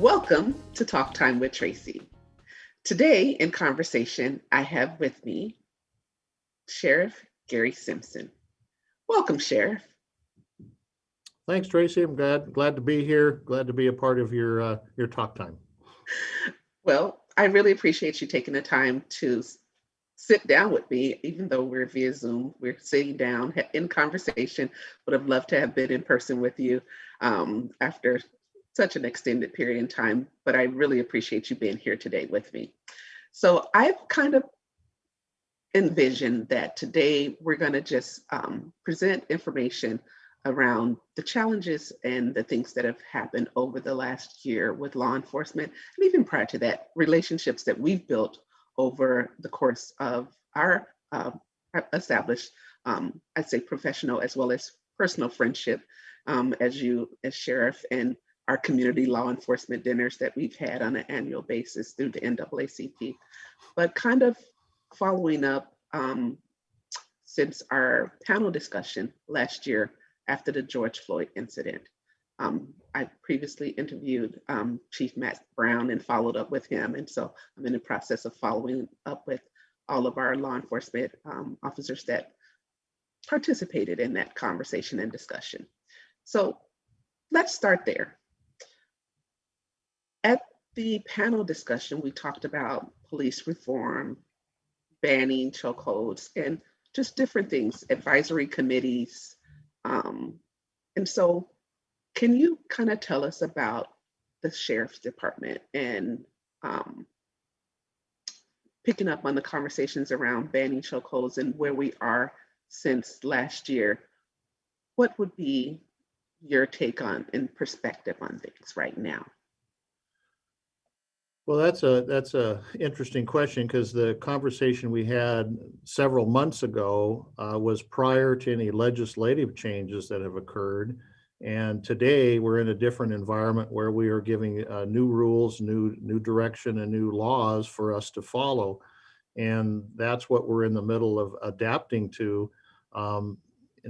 Welcome to Talk Time with Tracy. Today in conversation, I have with me Sheriff Gary Simpson. Welcome, Sheriff. Thanks, Tracy. I'm glad to be here. Glad to be a part of your talk time. Well, I really appreciate you taking the time to sit down with me, even though we're via Zoom. We're sitting down in conversation. Would have loved to have been in person with you after such an extended period in time, but I really appreciate you being here today with me. So I've kind of envisioned that today we're going to just present information around the challenges and the things that have happened over the last year with law enforcement, and even prior to that, relationships that we've built over the course of our established, I'd say professional as well as personal friendship as sheriff, and our community law enforcement dinners that we've had on an annual basis through the NAACP. But kind of following up since our panel discussion last year after the George Floyd incident. I previously interviewed Chief Matt Brown and followed up with him. And so I'm in the process of following up with all of our law enforcement officers that participated in that conversation and discussion. So let's start there. At the panel discussion, we talked about police reform, banning chokeholds, and just different things, advisory committees. And so can you kind of tell us about the Sheriff's Department and picking up on the conversations around banning chokeholds and where we are since last year? What would be your take on and perspective on things right now? Well, that's a interesting question, because the conversation we had several months ago was prior to any legislative changes that have occurred. And today we're in a different environment where we are giving new rules, new direction, and new laws for us to follow. And that's what we're in the middle of adapting to.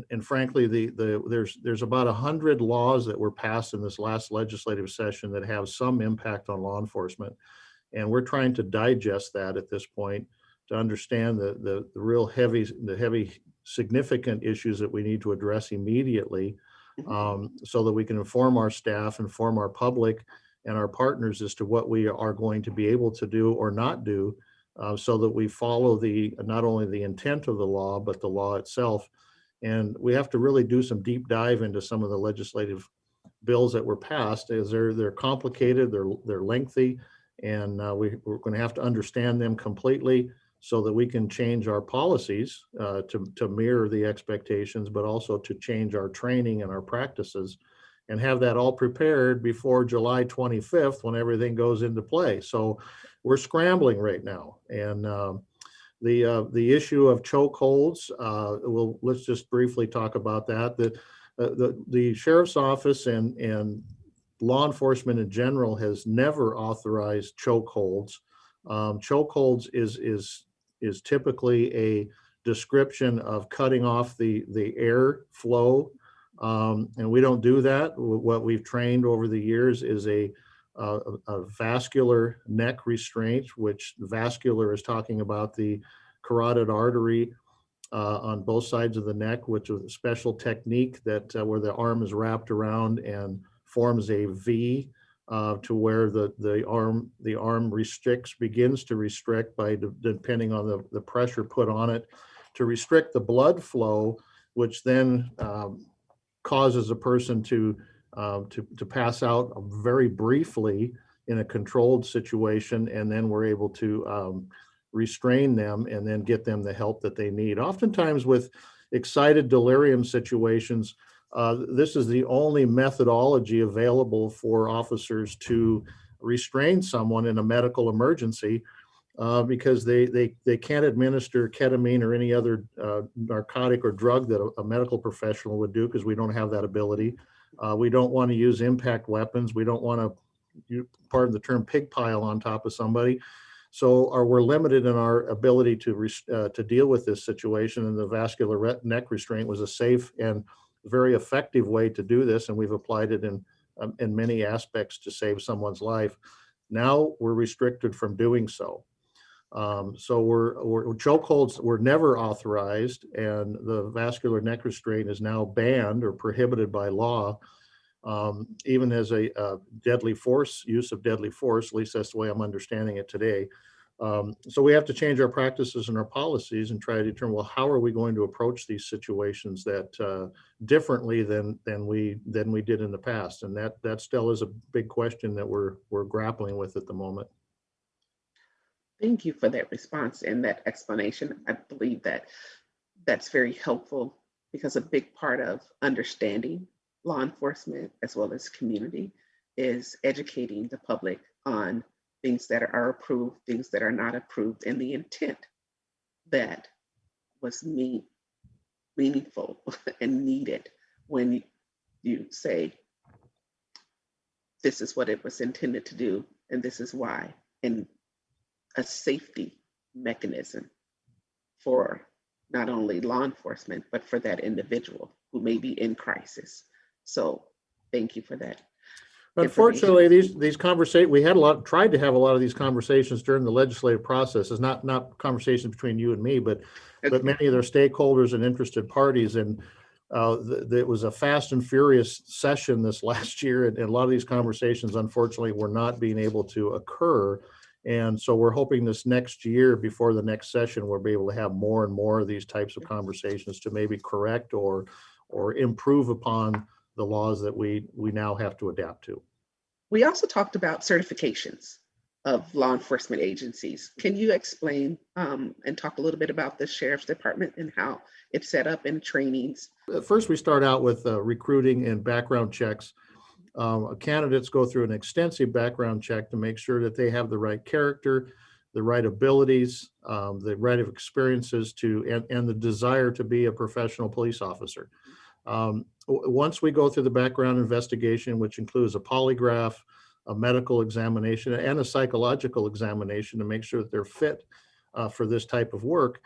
And frankly, there's about 100 laws that were passed in this last legislative session that have some impact on law enforcement, and we're trying to digest that at this point to understand the real heavy significant issues that we need to address immediately, so that we can inform our staff, inform our public, and our partners as to what we are going to be able to do or not do, so that we follow not only the intent of the law but the law itself. And we have to really do some deep dive into some of the legislative bills that were passed, as they're complicated, they're lengthy, and we're going to have to understand them completely so that we can change our policies to mirror the expectations, but also to change our training and our practices, and have that all prepared before July 25th when everything goes into play. So we're scrambling right now, and the issue of chokeholds, let's just briefly talk about that. The sheriff's office and law enforcement in general has never authorized chokeholds. Chokeholds is typically a description of cutting off the air flow, and we don't do that. What we've trained over the years is a vascular neck restraint, which vascular is talking about the carotid artery on both sides of the neck, which is a special technique that where the arm is wrapped around and forms a V to where the arm begins to restrict by depending on the pressure put on it to restrict the blood flow, which then causes a person to pass out very briefly in a controlled situation, and then we're able to restrain them and then get them the help that they need. Oftentimes with excited delirium situations, this is the only methodology available for officers to restrain someone in a medical emergency, because they can't administer ketamine or any other narcotic or drug that a medical professional would do, because we don't have that ability. We don't want to use impact weapons. We don't want to, pardon the term, pig pile on top of somebody. So we're limited in our ability to deal with this situation, and the vascular neck restraint was a safe and very effective way to do this, and we've applied it in in many aspects to save someone's life. Now we're restricted from doing so. So chokeholds were never authorized, and the vascular neck restraint is now banned or prohibited by law, even as a deadly force, use of deadly force. At least that's the way I'm understanding it today. So we have to change our practices and our policies and try to determine, well, how are we going to approach these situations that differently than we did in the past? And that still is a big question that we're grappling with at the moment. Thank you for that response and that explanation. I believe that that's very helpful because a big part of understanding law enforcement as well as community is educating the public on things that are approved, things that are not approved, and the intent that was meaningful and needed when you say, this is what it was intended to do, and this is why, and a safety mechanism for not only law enforcement, but for that individual who may be in crisis. So thank you for that. Unfortunately, these conversations, we had tried to have a lot of these conversations during the legislative process. It's not conversations between you and me, but many of their stakeholders and interested parties. And it was a fast and furious session this last year. And a lot of these conversations, unfortunately, were not being able to occur. And so we're hoping this next year, before the next session, we'll be able to have more and more of these types of conversations to maybe correct or improve upon the laws that we now have to adapt to. We also talked about certifications of law enforcement agencies. Can you explain and talk a little bit about the Sheriff's Department and how it's set up in trainings? First, we start out with recruiting and background checks. Candidates go through an extensive background check to make sure that they have the right character, the right abilities, the right of experiences and the desire to be a professional police officer. Once we go through the background investigation, which includes a polygraph, a medical examination, and a psychological examination to make sure that they're fit for this type of work,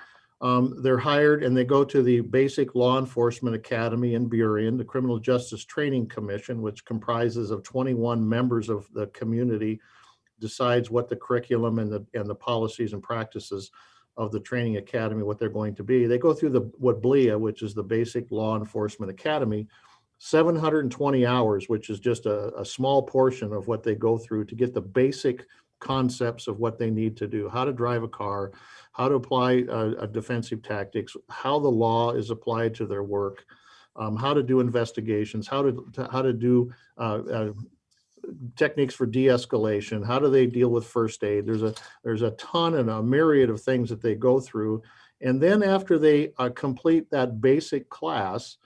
they're hired and they go to the Basic Law Enforcement Academy in Burien, the Criminal Justice Training Commission, which comprises of 21 members of the community, decides what the curriculum and the policies and practices of the training academy, what they're going to be. They go through what BLEA, which is the Basic Law Enforcement Academy, 720 hours, which is just a small portion of what they go through to get the basic concepts of what they need to do, how to drive a car, how to apply defensive tactics, how the law is applied to their work, how to do investigations, how to do techniques for de-escalation, how do they deal with first aid. There's a ton and a myriad of things that they go through. And then after they complete that basic class,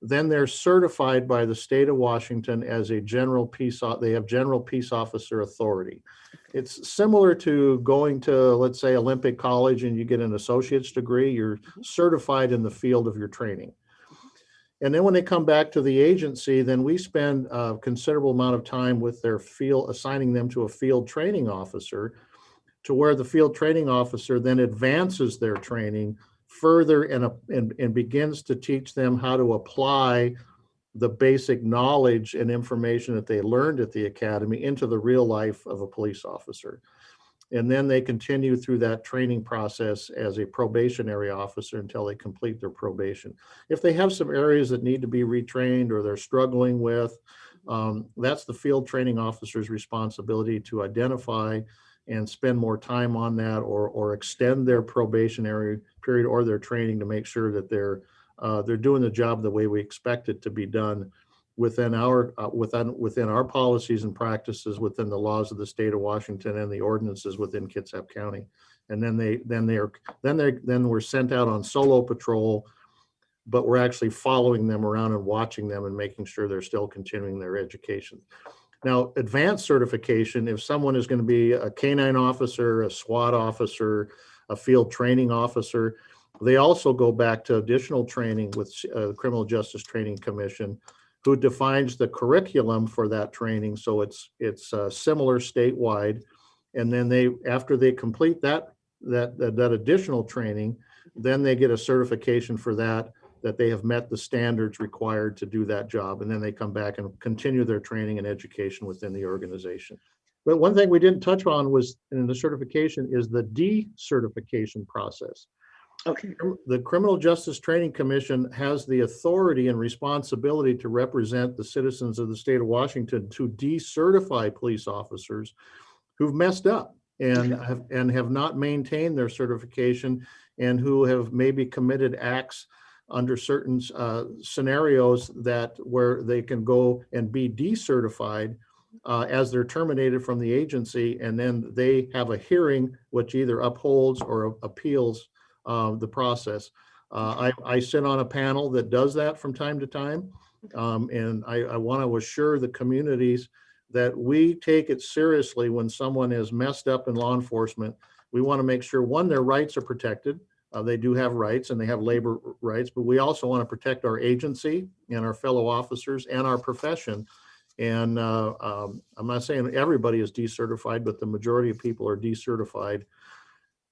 then they're certified by the state of Washington as a they have general peace officer authority. It's similar to going to, let's say, Olympic College and you get an associate's degree. You're certified in the field of your training. And then when they come back to the agency, then we spend a considerable amount of time with their field, assigning them to a field training officer, to where the field training officer then advances their training further and begins to teach them how to apply the basic knowledge and information that they learned at the academy into the real life of a police officer. And then they continue through that training process as a probationary officer until they complete their probation. If they have some areas that need to be retrained or they're struggling with, that's the field training officer's responsibility to identify and spend more time on that, or extend their probationary period or their training to make sure that they're doing the job the way we expect it to be done within our policies and practices, within the laws of the state of Washington and the ordinances within Kitsap County. And then we're sent out on solo patrol, but we're actually following them around and watching them and making sure they're still continuing their education. Now, advanced certification, if someone is going to be a canine officer, a SWAT officer, a field training officer, they also go back to additional training with the Criminal Justice Training Commission, who defines the curriculum for that training. So it's similar statewide. And then after they complete that additional training, then they get a certification for that. that they have met the standards required to do that job. And then they come back and continue their training and education within the organization. But one thing we didn't touch on was in the certification is the decertification process. Okay. The Criminal Justice Training Commission has the authority and responsibility to represent the citizens of the state of Washington to decertify police officers who've messed up and have not maintained their certification and who have maybe committed acts under certain scenarios that where they can go and be decertified as they're terminated from the agency, and then they have a hearing which either upholds or appeals the process. I sit on a panel that does that from time to time, and I want to assure the communities that we take it seriously when someone is messed up in law enforcement. We want to make sure, one, their rights are protected. They do have rights and they have labor rights, but we also want to protect our agency and our fellow officers and our profession. And I'm not saying everybody is decertified, but the majority of people are decertified.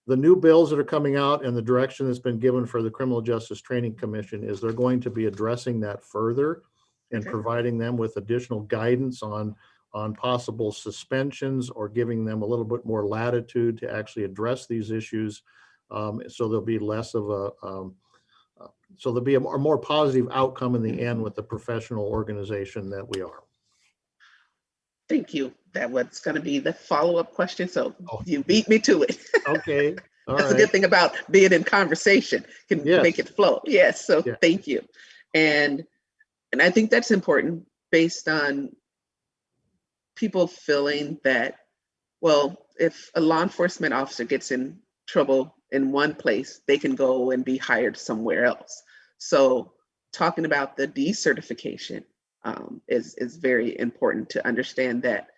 The new bills that are coming out and the direction that's been given for the Criminal Justice Training Commission is they're going to be addressing that further and providing them with additional guidance on possible suspensions or giving them a little bit more latitude to actually address these issues. So there'll be less of so there'll be a more positive outcome in the end with the professional organization that we are. Thank you. That was going to be the follow-up question. So you beat me to it. Okay. All That's right. a good thing about being in conversation, can make it flow. Yes. So thank you. And I think that's important based on people feeling that, well, if a law enforcement officer gets in trouble in one place, they can go and be hired somewhere else. So talking about the decertification is very important to understand that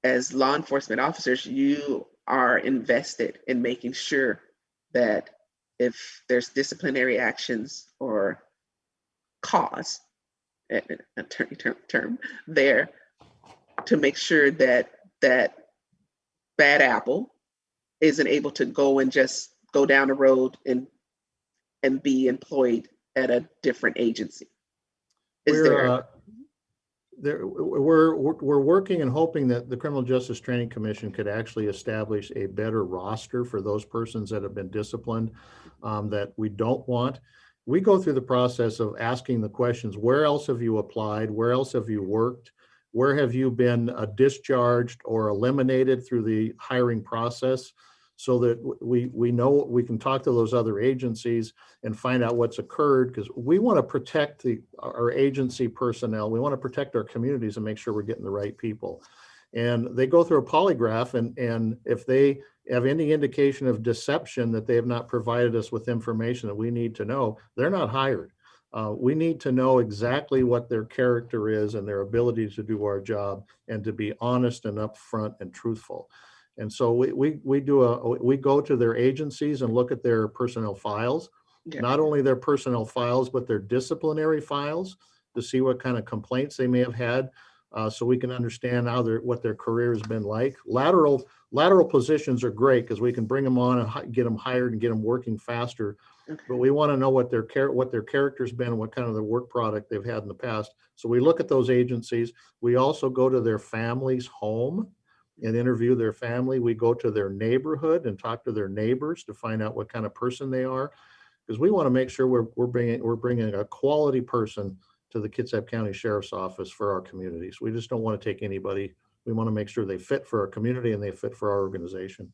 as law enforcement officers, you are invested in making sure that if there's disciplinary actions or cause, an attorney term there, to make sure that that bad apple isn't able to go and just go down the road and be employed at a different agency. We're working and hoping that the Criminal Justice Training Commission could actually establish a better roster for those persons that have been disciplined that we don't want. We go through the process of asking the questions: where else have you applied? Where else have you worked? Where have you been discharged or eliminated through the hiring process? So that we know we can talk to those other agencies and find out what's occurred, because we want to protect our agency personnel. We want to protect our communities and make sure we're getting the right people. And they go through a polygraph, and if they have any indication of deception, that they have not provided us with information that we need to know, they're not hired. We need to know exactly what their character is and their ability to do our job and to be honest and upfront and truthful. And so we go to their agencies and look at their personnel files, not only their personnel files, but their disciplinary files, to see what kind of complaints they may have had, so we can understand what their career has been like. Lateral positions are great because we can bring them on and get them hired and get them working faster. But we want to know what their character's been and what kind of the work product they've had in the past. So we look at those agencies. We also go to their family's home and interview their family. We go to their neighborhood and talk to their neighbors to find out what kind of person they are, because we want to make sure we're bringing a quality person to the Kitsap County Sheriff's Office for our communities. We just don't want to take anybody. We want to make sure they fit for our community and they fit for our organization.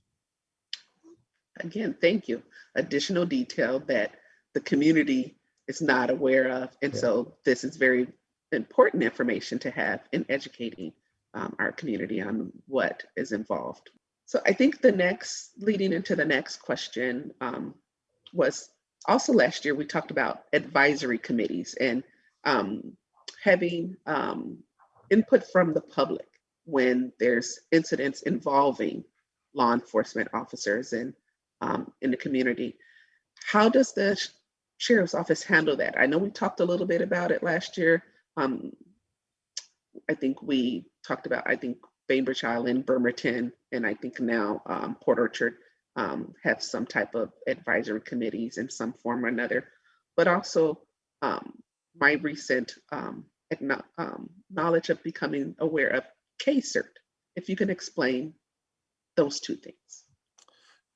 Again, thank you. Additional detail that the community is not aware of. And so this is very important information to have in educating our community on what is involved. So I think leading into the next question was also last year, we talked about advisory committees and having input from the public when there's incidents involving law enforcement officers and in the community. How does the Sheriff's Office handle that? I know we talked a little bit about it last year. I think we talked about, Bainbridge Island, Bremerton, and I think now Port Orchard have some type of advisory committees in some form or another. but also my recent knowledge of becoming aware of K-CERT. If you can explain those two things.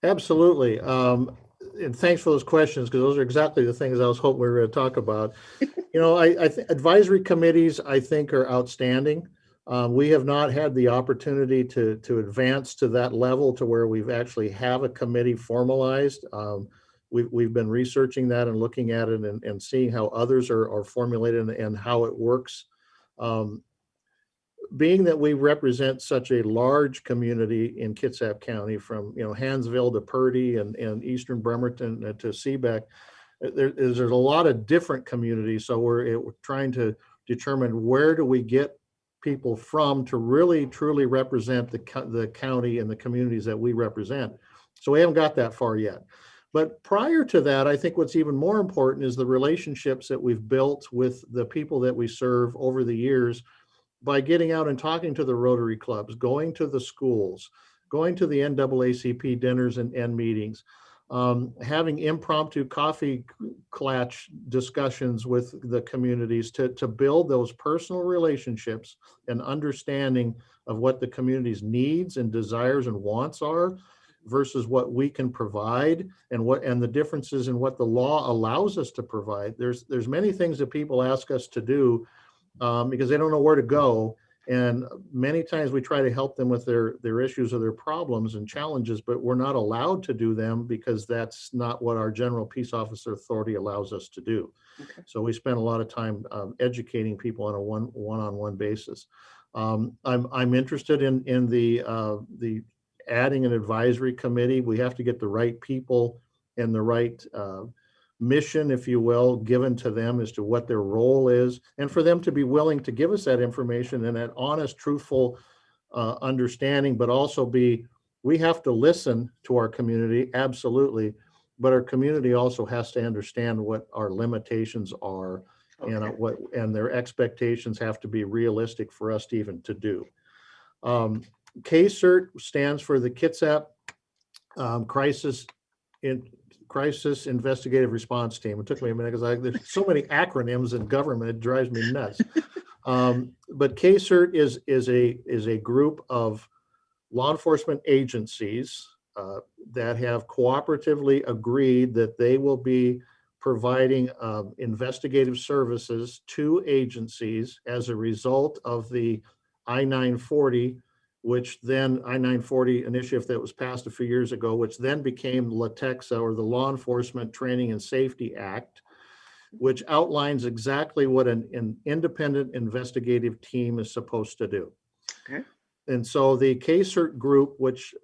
Absolutely. And thanks for those questions, because those are exactly the things I was hoping we were going to talk about. You know, advisory committees, I think, are outstanding. We have not had the opportunity to advance to that level to where we've actually have a committee formalized. We've been researching that and looking at it and seeing how others are formulated and how it works. Being that we represent such a large community in Kitsap County, from Hansville to Purdy and eastern Bremerton to Seebeck, there's a lot of different communities. So we're trying to determine where do we get people from to really truly represent the county and the communities that we represent. So we haven't got that far yet. But prior to that, I think what's even more important is the relationships that we've built with the people that we serve over the years, by getting out and talking to the Rotary clubs, going to the schools, going to the NAACP dinners and meetings, having impromptu coffee klatch discussions with the communities to build those personal relationships and understanding of what the community's needs and desires and wants are versus what we can provide, and the differences in what the law allows us to provide. There's many things that people ask us to do because they don't know where to go. And many times we try to help them with their issues or their problems and challenges, but we're not allowed to do them because that's not what our general peace officer authority allows us to do. Okay. So we spend a lot of time educating people on a one-on-one basis. I'm interested in the adding an advisory committee. We have to get the right people and the right mission, if you will, given to them as to what their role is, and for them to be willing to give us that information and that honest, truthful understanding, but also we have to listen to our community, absolutely, but our community also has to understand what our limitations are. Okay. And their expectations have to be realistic for us to even to do. K-CERT stands for the Kitsap Crisis Investigative Response Team. It took me a minute because there's so many acronyms in government, it drives me nuts. But K-CERT is a group of law enforcement agencies that have cooperatively agreed that they will be providing investigative services to agencies as a result of the I-940, which then I-940 initiative that was passed a few years ago, which then became LATEXA, or the Law Enforcement Training and Safety Act, which outlines exactly what an independent investigative team is supposed to do. Okay. And so the K-CERT group, which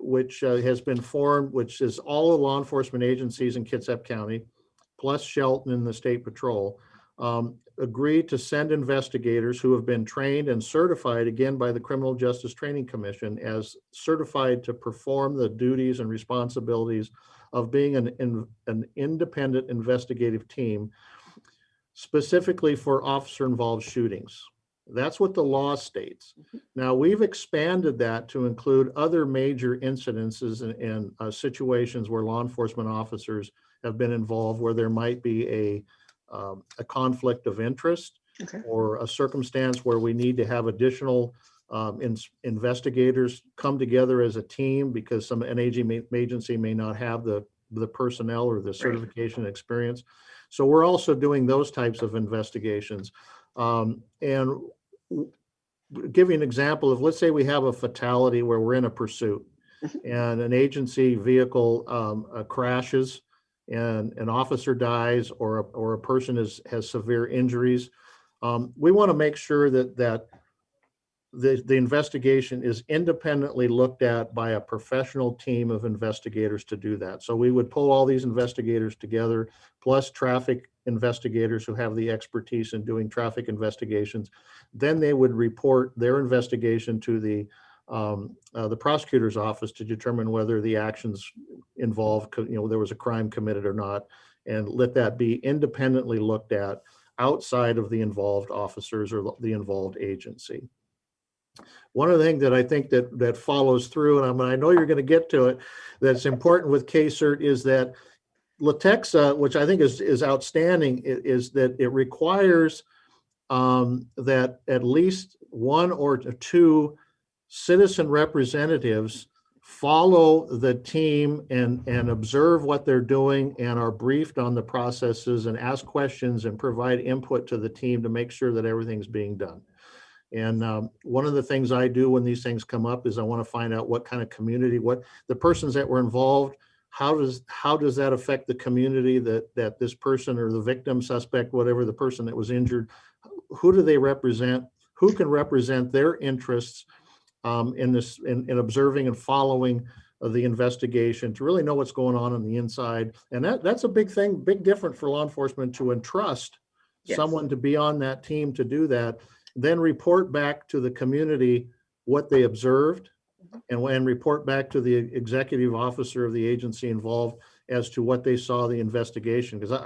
has been formed, which is all the law enforcement agencies in Kitsap County, plus Shelton and the State Patrol, agreed to send investigators who have been trained and certified, again, by the Criminal Justice Training Commission, as certified to perform the duties and responsibilities of being an independent investigative team, specifically for officer-involved shootings. That's what the law states. Now, we've expanded that to include other major incidences and situations where law enforcement officers have been involved, where there might be a conflict of interest, okay, or a circumstance where we need to have additional investigators come together as a team because an agency may not have the personnel or the certification experience. So we're also doing those types of investigations. And give you an example of, let's say we have a fatality where we're in a pursuit and an agency vehicle crashes and an officer dies, or a person has severe injuries. We want to make sure that the investigation is independently looked at by a professional team of investigators to do that. So we would pull all these investigators together, plus traffic investigators who have the expertise in doing traffic investigations. Then they would report their investigation to the prosecutor's office to determine whether the actions involved, there was a crime committed or not, and let that be independently looked at outside of the involved officers or the involved agency. One of the things that I think that follows through, and I know you're going to get to it, that's important with K-CERT is that LaTexa, which I think is outstanding, is that it requires that at least one or two citizen representatives follow the team and observe what they're doing and are briefed on the processes and ask questions and provide input to the team to make sure that everything's being done. And one of the things I do when these things come up is I want to find out what kind of community, what the persons that were involved, how does that affect the community that this person or the victim, suspect, whatever, the person that was injured, who do they represent? Who can represent their interests in observing and following the investigation to really know what's going on the inside? And that's a big thing, big difference for law enforcement to entrust someone to be on that team to do that, then report back to the community what they observed and report back to the executive officer of the agency involved as to what they saw the investigation. Because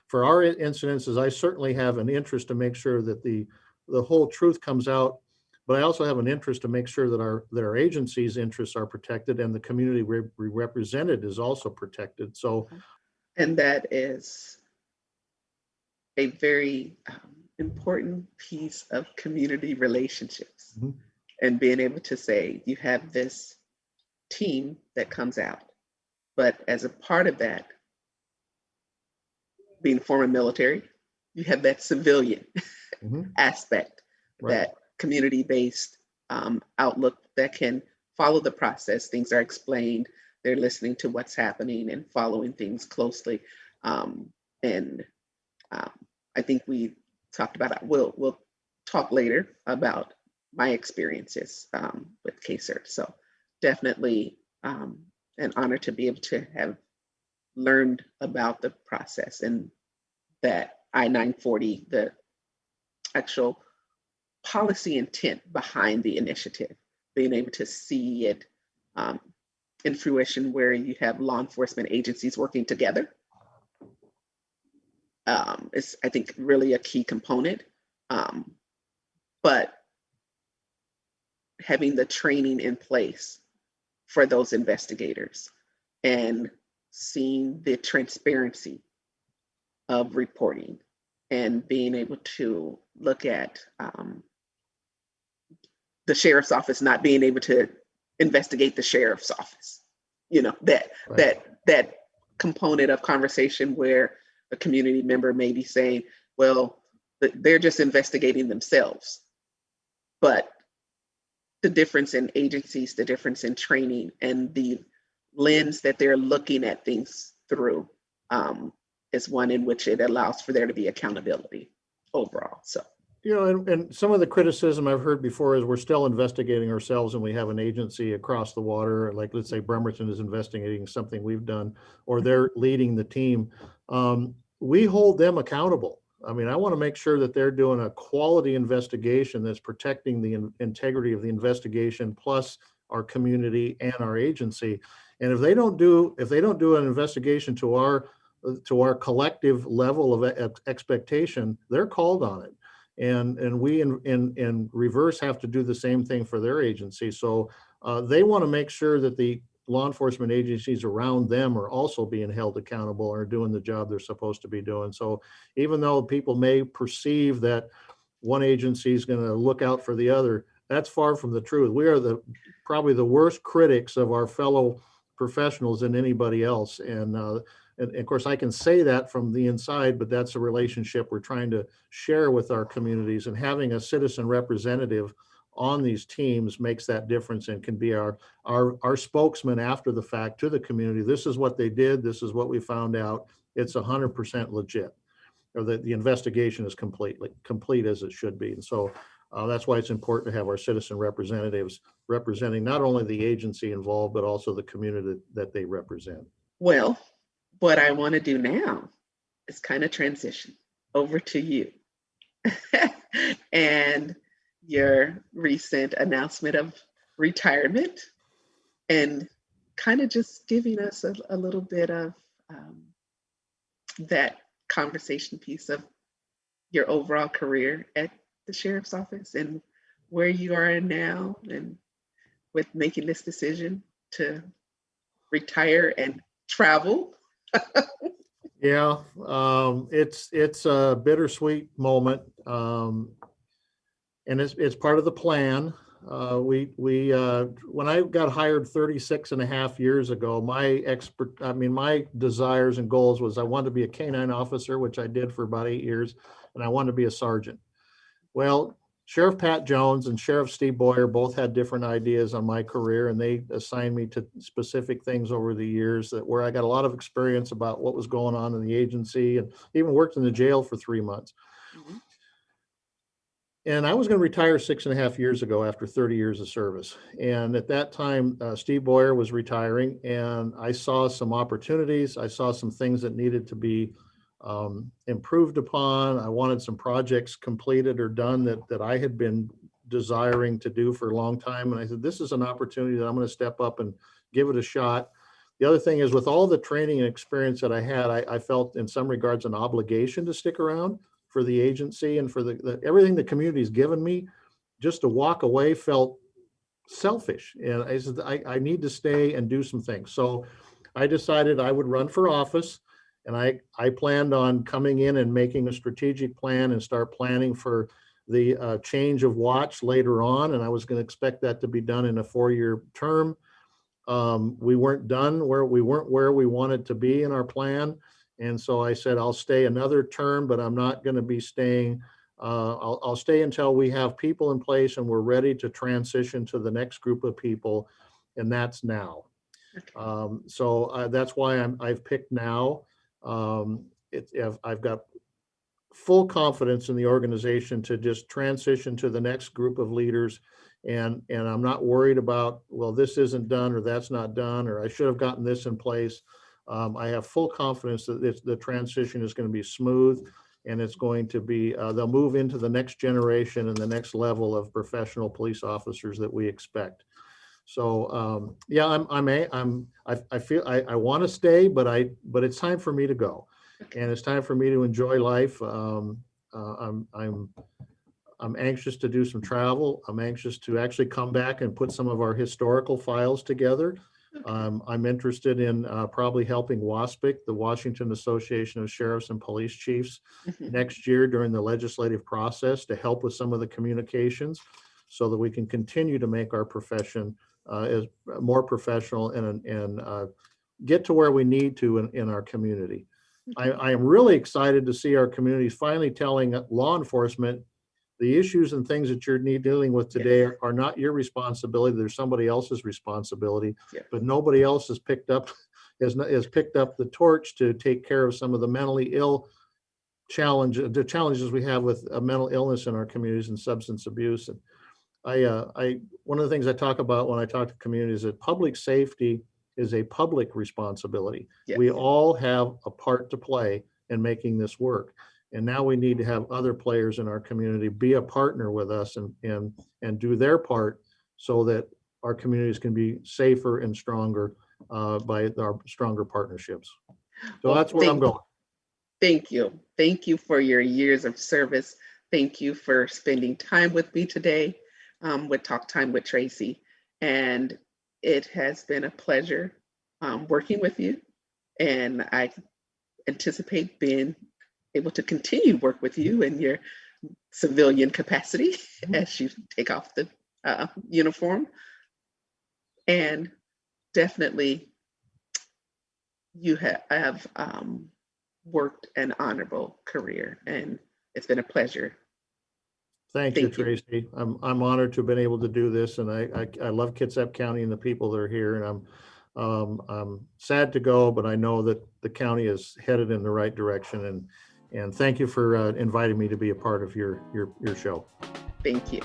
for our incidences, I certainly have an interest to make sure that the whole truth comes out, but I also have an interest to make sure that our agency's interests are protected and the community we represented is also protected. So, and that is a very important piece of community relationships. Mm-hmm. And being able to say, you have this team that comes out, but as a part of that, being former military, you have that civilian aspect, that community-based outlook that can follow the process. Things are explained, they're listening to what's happening and following things closely. I think we talked about it. We'll talk later about my experiences with KSERT. So definitely an honor to be able to have learned about the process and that I-940, the actual policy intent behind the initiative, being able to see it in fruition where you have law enforcement agencies working together is, I think, really a key component. But having the training in place for those investigators and seeing the transparency of reporting and being able to look at the sheriff's office not being able to investigate the sheriff's office, that component of conversation where a community member may be saying, well, they're just investigating themselves. But the difference in agencies, the difference in training, and the lens that they're looking at things through is one in which it allows for there to be accountability overall. So, and some of the criticism I've heard before is we're still investigating ourselves and we have an agency across the water, like let's say Bremerton is investigating something we've done, or they're leading the team. We hold them accountable. I want to make sure that they're doing a quality investigation that's protecting the integrity of the investigation, plus our community and our agency. And if they don't do an investigation to our collective level of expectation, they're called on it. And we in reverse have to do the same thing for their agency. So they want to make sure that the law enforcement agencies around them are also being held accountable or doing the job they're supposed to be doing. So even though people may perceive that one agency is going to look out for the other, that's far from the truth. We are probably the worst critics of our fellow professionals than anybody else. And of course, I can say that from the inside, but that's a relationship we're trying to share with our communities, and having a citizen representative on these teams makes that difference and can be our spokesman after the fact to the community. This is what they did. This is what we found out. It's 100% legit, or the investigation is complete as it should be. And so that's why it's important to have our citizen representatives representing not only the agency involved, but also the community that they represent. Well, what I want to do now is kind of transition over to you and your recent announcement of retirement, and kind of just giving us a little bit of that conversation piece of your overall career at the sheriff's office and where you are now, and with making this decision to retire and travel Yeah, it's a bittersweet moment, and it's part of the plan. When I got hired 36 and a half years ago, my desires and goals was I wanted to be a canine officer, which I did for about 8 years, and I wanted to be a sergeant. Well, Sheriff Pat Jones and Sheriff Steve Boyer both had different ideas on my career, and they assigned me to specific things over the years where I got a lot of experience about what was going on in the agency, and even worked in the jail for 3 months. Mhm. And I was going to retire 6.5 years ago after 30 years of service. And at that time, Steve Boyer was retiring, and I saw some opportunities. I saw some things that needed to be improved upon. I wanted some projects completed or done that I had been desiring to do for a long time. And I said, this is an opportunity that I'm going to step up and give it a shot. The other thing is, with all the training and experience that I had, I felt in some regards an obligation to stick around for the agency and for everything the community's given me. Just to walk away felt selfish. And I said, I need to stay and do some things. So I decided I would run for office. And I planned on coming in and making a strategic plan and start planning for the change of watch later on. And I was going to expect that to be done in a 4-year term. We weren't done where we wanted to be in our plan. And so I said, I'll stay another term, but I'm not going to be staying. I'll stay until we have people in place and we're ready to transition to the next group of people. And that's now. Okay. So that's why I've picked now. I've got full confidence in the organization to just transition to the next group of leaders. And I'm not worried about, well, this isn't done or that's not done, or I should have gotten this in place. I have full confidence that the transition is going to be smooth, and it's going to be, they'll move into the next generation and the next level of professional police officers that we expect. So yeah, I feel I want to stay, but it's time for me to go, and it's time for me to enjoy life. I'm anxious to do some travel. I'm anxious to actually come back and put some of our historical files together. Okay. I'm interested in probably helping WASPIC, the Washington Association of Sheriffs and Police Chiefs, Mhm. next year during the legislative process to help with some of the communications so that we can continue to make our profession as more professional and get to where we need to in our community. Okay. I am really excited to see our communities finally telling law enforcement the issues and things that you're dealing with today Yes. are not your responsibility. They're somebody else's responsibility, Yes. but nobody else has picked up has picked up the torch to take care of some of the mentally ill the challenges we have with mental illness in our communities and substance abuse. And one of the things I talk about when I talk to communities is that public safety is a public responsibility. Yes. We all have a part to play in making this work. And now we need to have other players in our community be a partner with us and do their part so that our communities can be safer and stronger by our stronger partnerships. So Well, that's where I'm going. thank you. Thank you for your years of service. Thank you for spending time with me today with Talk Time with Tracy. And it has been a pleasure working with you. And I anticipate being able to continue work with you in your civilian capacity as you take off the uniform. And definitely, you have worked an honorable career, and it's been a pleasure. Thank you, Thank you. Tracy. I'm honored to have been able to do this, and I love Kitsap County and the people that are here, and I'm sad to go, but I know that the county is headed in the right direction, and thank you for inviting me to be a part of your show. Thank you.